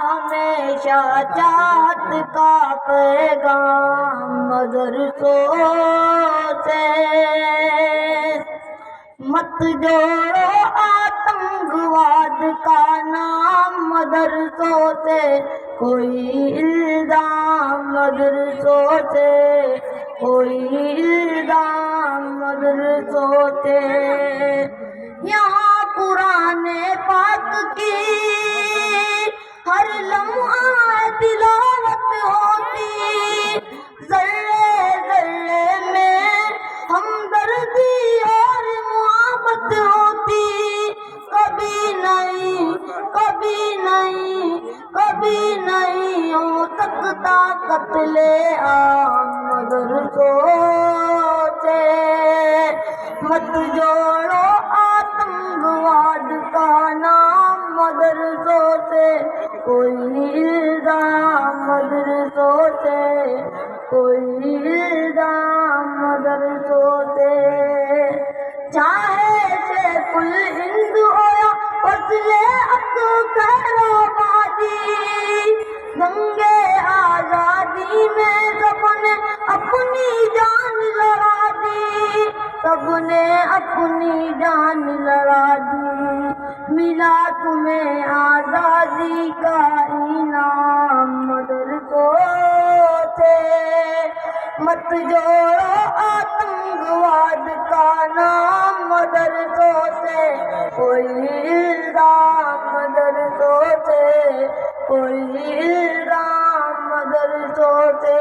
ہمیشہ چاہت کا پیغام مدرسوں سے مت جوڑو آتنکواد کا نام مدرسوں سے کوئی الزام مدرسوں سے کوئی الزام مدرسوں سے یہاں قرآن پاک کی ہر لمحہ تلاوت ہوتی ذرے ذرے میں ہمدردی اور محبت ہوتی کبھی نہیں کبھی نہیں کبھی نہیں ہو سکتا قتل عام مدرسوں سے مت جوڑو آتنکواد کا نام مدرسوں سے کوئی الزام مدرسوں سے کوئی الزام مدرسوں سے چاہے شیخ الہند ہو یا فضل اصغر آبادی جنگے آزادی میں سب نے اپنی جان لڑا دی سب نے اپنی جان لڑا دی ملا تمہیں آزادی کا انعام مدرسوں سے مت جوڑو آتنکواد کا نام مدرسوں سے کوئی الزام مدرسوں سے کوئی الزام مدرسوں سے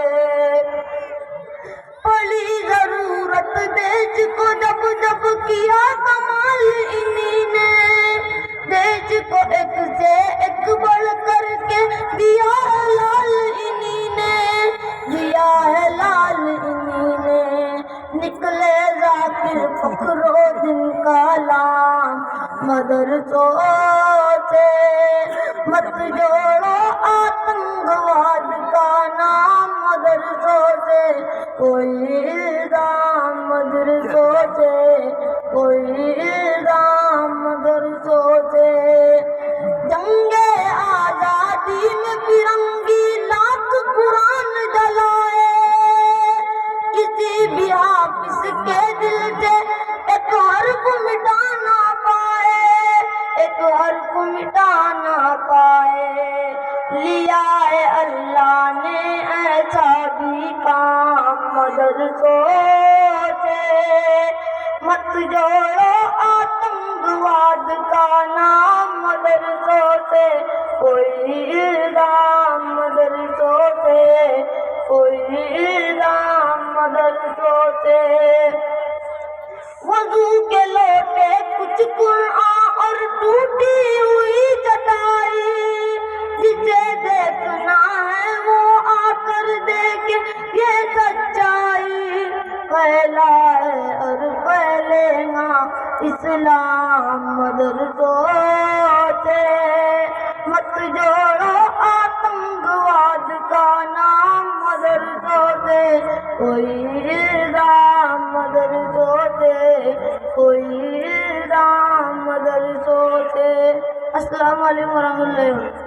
پڑی ضرورت دیش کو جب جب کیا کمال انہی نے دیش کو ایک سے ایک بڑھ کر کے دیا ہے لال انہی نے دیا ہے لال انہی نے نکلے ذاکر فخر و دن کا لام مدرسوں سے مت جوڑو آتنکواد کا نام مدرسوں سے کوئی الزام مدرسوں سے کوئی الزام مدرسوں سے جنگ آزادی میں فرنگی لاکھ قرآن جلائے کسی بھی حافظ کے دل سے ایک حرف مٹا نہ پائے ایک حرف مٹا نہ پائے لیا ہے اللہ نے ایسا بھی کام مدرسوں سے مت جوڑو آتنکواد کا نام مدرسوں سے کوئی الزام مدرسوں سے کوئی الزام مدرسوں سے وضو کے لوٹے کچھ قرآن اور ٹوٹی ہوئی چٹائی جسے دیکھنا ہے وہ آ کر دیکھے یہ سچائی پھیلا ہے اور پھیلے گا اسلام مدرسوں سے مت جوڑو آتنکواد کا نام مدرسوں سے کوئی الزام مدرسوں سے کوئی الزام مدرسوں سے السلام علیکم ورحمۃ اللہ